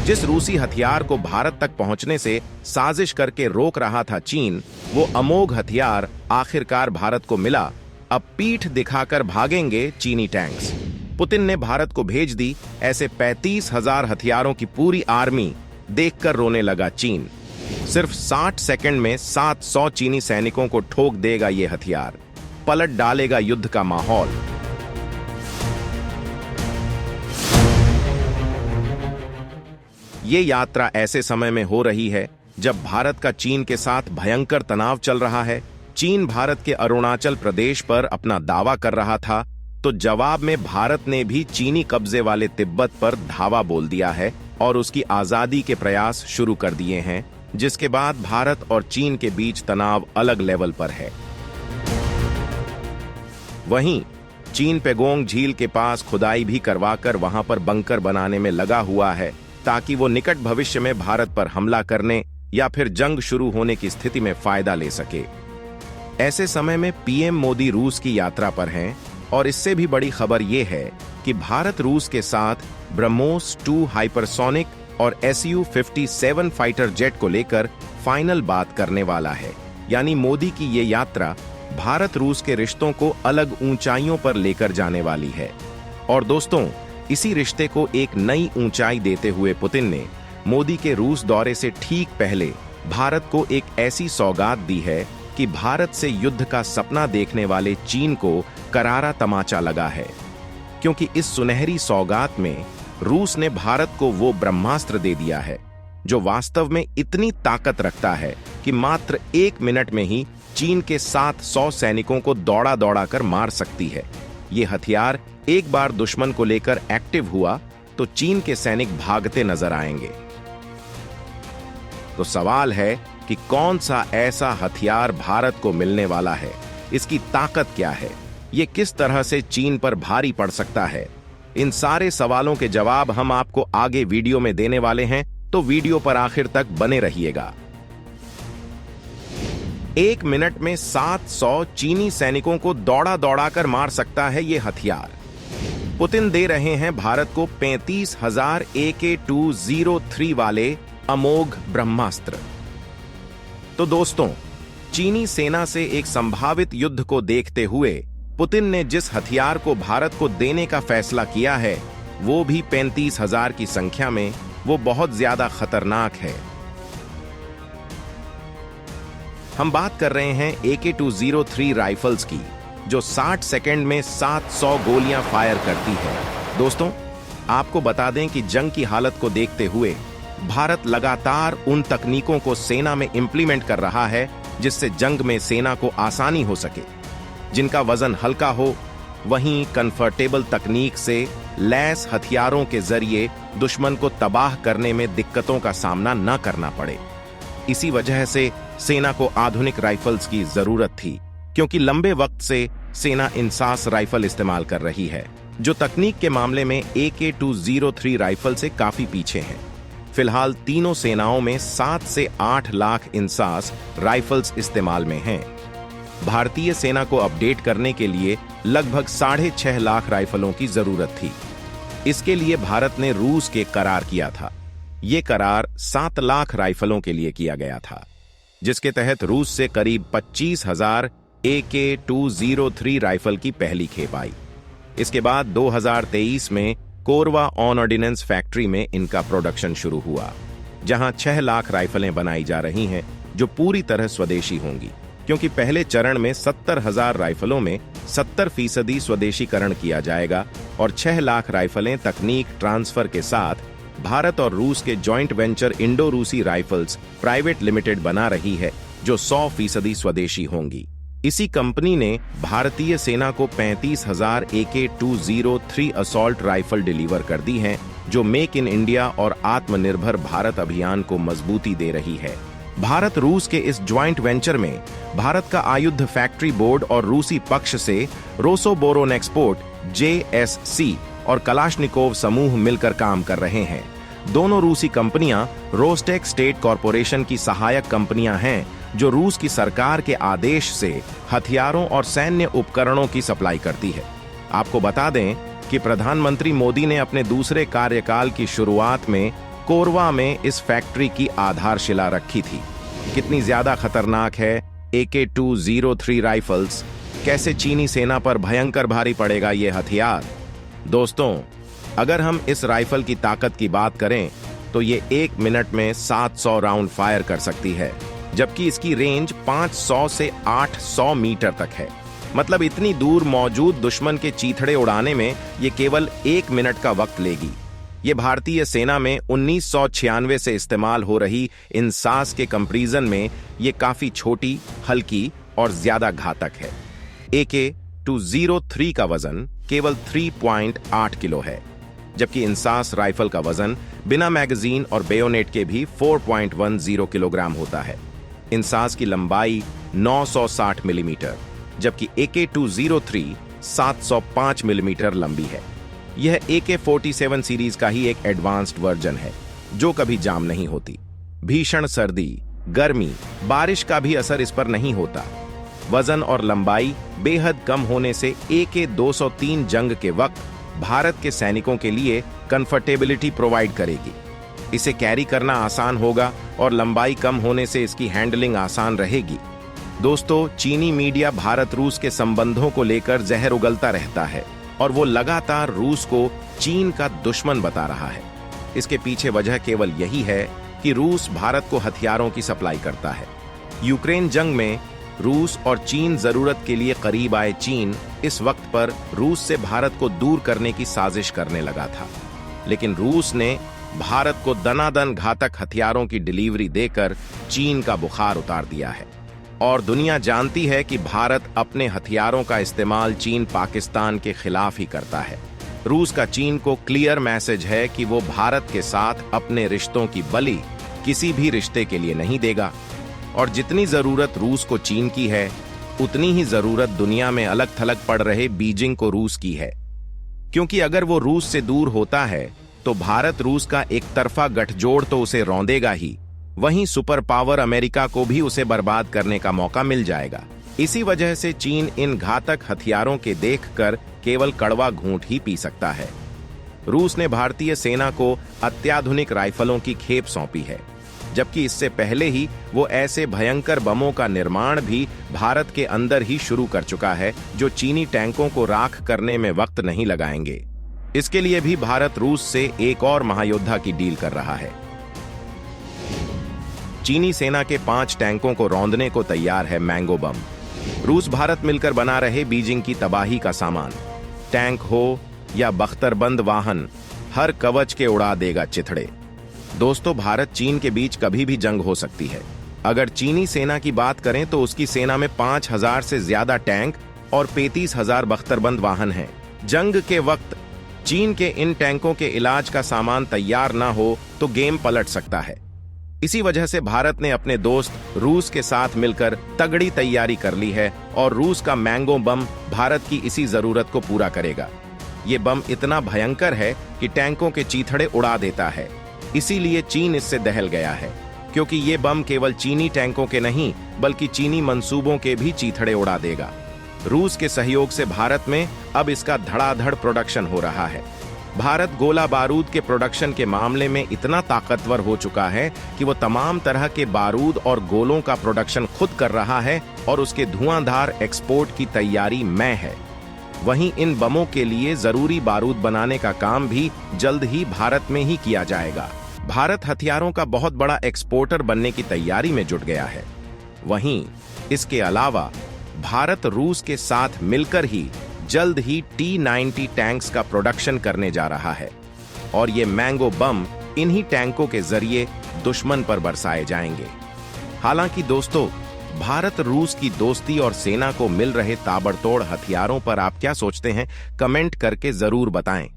जिस रूसी हथियार को भारत तक पहुंचने से साजिश करके रोक रहा था चीन, वो अमोघ हथियार आखिरकार भारत को मिला। अब पीठ दिखाकर भागेंगे चीनी टैंक्स। पुतिन ने भारत को भेज दी ऐसे 35,000 हथियारों की पूरी आर्मी। देखकर रोने लगा चीन। सिर्फ 60 सेकंड में 700 चीनी सैनिकों को ठोक देगा ये हथियार, पलट डालेगा युद्ध का माहौल। ये यात्रा ऐसे समय में हो रही है जब भारत का चीन के साथ भयंकर तनाव चल रहा है। चीन भारत के अरुणाचल प्रदेश पर अपना दावा कर रहा था, तो जवाब में भारत ने भी चीनी कब्जे वाले तिब्बत पर धावा बोल दिया है और उसकी आजादी के प्रयास शुरू कर दिए हैं, जिसके बाद भारत और चीन के बीच तनाव अलग लेवल पर है। वहीं चीन पेगोंग झील के पास खुदाई भी करवाकर वहां पर बंकर बनाने में लगा हुआ है, ताकि वो निकट भविष्य में भारत पर हमला करने या फिर जंग शुरू होने की स्थिति में फायदा ले सके। ऐसे समय में पीएम मोदी रूस की यात्रा पर हैं और इससे भी बड़ी खबर यह है कि भारत रूस के साथ ब्रह्मोस 2 हाइपरसोनिक और Su-57 फाइटर जेट को लेकर फाइनल बात करने वाला है। यानी मोदी की ये यात्रा भारत रूस के रिश्तों को अलग ऊंचाइयों पर लेकर जाने वाली है। और दोस्तों, इसी रिश्ते को एक नई ऊंचाई देते हुए पुतिन ने मोदी के रूस दौरे से ठीक पहले भारत को एक ऐसी सौगात दी है कि भारत से युद्ध का सपना देखने वाले चीन को करारा तमाचा लगा है, क्योंकि इस सुनहरी सौगात में रूस ने भारत को वो ब्रह्मास्त्र दे दिया है जो वास्तव में इतनी ताकत रखता है कि मात्र 1 मिनट में ही चीन के 700 सैनिकों को दौड़ा दौड़ा कर मार सकती है। ये हथियार एक बार दुश्मन को लेकर एक्टिव हुआ तो चीन के सैनिक भागते नजर आएंगे। तो सवाल है कि कौन सा ऐसा हथियार भारत को मिलने वाला है, इसकी ताकत क्या है, ये किस तरह से चीन पर भारी पड़ सकता है। इन सारे सवालों के जवाब हम आपको आगे वीडियो में देने वाले हैं, तो वीडियो पर आखिर तक बने रहिएगा। 1 मिनट में 700 चीनी सैनिकों को दौड़ा दौड़ा कर मार सकता है ये हथियार। पुतिन दे रहे हैं भारत को 35,000 AK-203 वाले अमोघ ब्रह्मास्त्र। तो दोस्तों, चीनी सेना से एक संभावित युद्ध को देखते हुए पुतिन ने जिस हथियार को भारत को देने का फैसला किया है, वो भी 35,000 की संख्या में, वो बहुत ज्यादा खतरनाक है। हम बात कर रहे हैं AK-203 राइफल्स की, जो 60 सेकंड में 700 गोलियां फायर करती है। दोस्तों, आपको बता दें कि जंग की हालत को देखते हुए भारत लगातार उन तकनीकों को सेना में इंप्लीमेंट कर रहा है जिससे जंग में सेना को आसानी हो सके, जिनका वजन हल्का हो। वहीं कंफर्टेबल तकनीक से लैस हथियारों के जरिए दुश्मन को तबाह करने में दिक्कतों का सामना न करना पड़े। इसी वजह से सेना को आधुनिक राइफल्स की जरूरत थी, क्योंकि लंबे वक्त से सेना इंसास राइफल इस्तेमाल कर रही है, जो तकनीक के मामले में AK-203 राइफल से काफी पीछे है। फिलहाल तीनों सेनाओं में 7 से 8 लाख इंसास राइफल्स इस्तेमाल में हैं। भारतीय सेना को अपडेट करने के लिए लगभग 6.5 लाख राइफलों की जरूरत थी। इसके लिए भारत ने रूस के करार किया था। ये करार 7 लाख राइफलों के लिए किया गया था, जिसके तहत रूस से करीब 25,000 AK-203 राइफल की पहली खेप आई। इसके बाद 2023 में कोरवा ऑन ऑर्डिनेंस फैक्ट्री में इनका प्रोडक्शन शुरू हुआ, जहां 6 लाख राइफलें बनाई जा रही हैं, जो पूरी तरह स्वदेशी होंगी, क्योंकि पहले चरण में 70,000 राइफलों में 70% स्वदेशीकरण किया जाएगा और 6 लाख राइफलें तकनीक ट्रांसफर के साथ भारत और रूस के जॉइंट वेंचर इंडो रूसी राइफल्स प्राइवेट लिमिटेड बना रही है, जो 100% स्वदेशी होंगी। इसी कंपनी ने भारतीय सेना को 35,000 AK-203 असॉल्ट राइफल डिलीवर कर दी हैं, जो मेक इन इंडिया और आत्मनिर्भर भारत अभियान को मजबूती दे रही है। भारत रूस के इस ज्वाइंट वेंचर में भारत का आयुध फैक्ट्री बोर्ड और रूसी पक्ष से रोसोबोरोनेक्सपोर्ट JSC और कलाशनिकोव समूह मिलकर काम कर रहे हैं। दोनों रूसी कंपनियां रोस्टेक स्टेट कॉरपोरेशन की सहायक कंपनियां हैं, जो रूस की सरकार के आदेश से हथियारों और सैन्य उपकरणों की सप्लाई करती है। आपको बता दें कि प्रधानमंत्री मोदी ने अपने दूसरे कार्यकाल की शुरुआत में कोरवा में इस फैक्ट्री की आधारशिला रखी थी। कितनी ज्यादा खतरनाक है AK-203 राइफल्स, कैसे चीनी सेना पर भयंकर भारी पड़ेगा ये हथियार। दोस्तों, अगर हम इस राइफल की ताकत की बात करें तो ये 1 मिनट में 700 राउंड फायर कर सकती है, जबकि इसकी रेंज 500 से 800 मीटर तक है। मतलब इतनी दूर मौजूद दुश्मन के चीथड़े उड़ाने में ये केवल 1 मिनट का वक्त लेगी। ये भारतीय सेना में 1996 से इस्तेमाल हो रही इंसास के कंपैरिजन में ये काफी छोटी, हल्की और ज्यादा घातक है। AK-203 का वजन केवल 3.8 किलो है, जबकि इंसास राइफल का वजन बिना मैगजीन और बेयोनेट के भी 4.10 किलोग्राम होता है। इंसास की लंबाई 960 मिलीमीटर, जबकि AK-203 705 मिलीमीटर लंबी है। यह AK-47 सीरीज का ही एक एडवांस्ड वर्जन है, जो कभी जाम नहीं होती। भीषण सर्दी, गर्मी, बारिश का भी असर इस पर नहीं होता। वजन और लंबाई बेहद कम होने से AK-203 जंग के वक्त भारत के सैनिकों के लिए कंफर्टेबिलिटी प्रोवाइड करेगी। इसे कैरी करना आसान होगा और लंबाई कम होने से इसकी हैंडलिंग आसान रहेगी। दोस्तों, चीनी मीडिया भारत रूस के संबंधों को लेकर जहर उगलता रहता है और वो लगातार रूस को चीन का दुश्मन बता रहा है। इसके पीछे वजह केवल यही है कि रूस भारत को हथियारों की सप्लाई करता है। यूक्रेन जंग में रूस और चीन जरूरत के लिए करीब आए चीन इस वक्त पर रूस से भारत को दूर करने की साजिश करने लगा था, लेकिन रूस ने भारत को दनादन घातक हथियारों की डिलीवरी देकर चीन का बुखार उतार दिया है। और दुनिया जानती है कि भारत अपने हथियारों का इस्तेमाल चीन पाकिस्तान के खिलाफ ही करता है। रूस का चीन को क्लियर मैसेज है कि वो भारत के साथ अपने रिश्तों की बलि किसी भी रिश्ते के लिए नहीं देगा। और जितनी जरूरत रूस को चीन की है, उतनी ही जरूरत दुनिया में अलग थलग पड़ रहे बीजिंग को रूस की है। क्योंकि अगर वो रूस से दूर होता है तो भारत रूस का एक तरफा गठजोड़ तो उसे रौंदेगा ही, वहीं सुपर पावर अमेरिका को भी उसे बर्बाद करने का मौका मिल जाएगा। इसी वजह से चीन इन घातक हथियारों के देखकर केवल कड़वा घूंट ही पी सकता है। रूस ने भारतीय सेना को अत्याधुनिक राइफलों की खेप सौंपी है, जबकि इससे पहले ही वो ऐसे भयंकर बमों का निर्माण भी भारत के अंदर ही शुरू कर चुका है, जो चीनी टैंकों को राख करने में वक्त नहीं लगाएंगे। इसके लिए भी भारत रूस से एक और महायोद्धा की डील कर रहा है। चीनी सेना के 5 टैंकों को रौंदने को तैयार है मैंगो बम। रूस भारत मिलकर बना रहे बीजिंग की तबाही का सामान। टैंक हो या बख्तरबंद वाहन, हर कवच के उड़ा देगा चिथड़े। दोस्तों, भारत चीन के बीच कभी भी जंग हो सकती है। अगर चीनी सेना की बात करें तो उसकी सेना में 5000 से ज्यादा टैंक और 35,000 बख्तरबंद वाहन हैं। जंग के वक्त चीन के इन टैंकों के इलाज का सामान तैयार ना हो तो गेम पलट सकता है। इसी वजह से भारत ने अपने दोस्त रूस के साथ मिलकर तगड़ी तैयारी कर ली है और रूस का मैंगो बम भारत की इसी जरूरत को पूरा करेगा। ये बम इतना भयंकर है कि टैंकों के चीथड़े उड़ा देता है। इसीलिए चीन इससे दहल गया है, क्योंकि ये बम केवल चीनी टैंकों के नहीं बल्कि चीनी मंसूबों के भी चीथड़े उड़ा देगा। रूस के सहयोग से भारत में अब इसका धड़ाधड़ प्रोडक्शन हो रहा है। भारत गोला बारूद के प्रोडक्शन के मामले में इतना ताकतवर हो चुका है कि वो तमाम तरह के बारूद और गोलों का प्रोडक्शन खुद कर रहा है और उसके धुआंधार एक्सपोर्ट की तैयारी में है। वहीं इन बमों के लिए जरूरी बारूद बनाने का काम भी जल्द ही भारत में ही किया जाएगा। भारत हथियारों का बहुत बड़ा एक्सपोर्टर बनने की तैयारी में जुट गया है। वहीं इसके अलावा भारत रूस के साथ मिलकर ही जल्द ही T-90 टैंक्स का प्रोडक्शन करने जा रहा है और ये मैंगो बम इन्हीं टैंकों के जरिए दुश्मन पर बरसाए जाएंगे। हालांकि दोस्तों, भारत रूस की दोस्ती और सेना को मिल रहे ताबड़तोड़ हथियारों पर आप क्या सोचते हैं? कमेंट करके जरूर बताएं।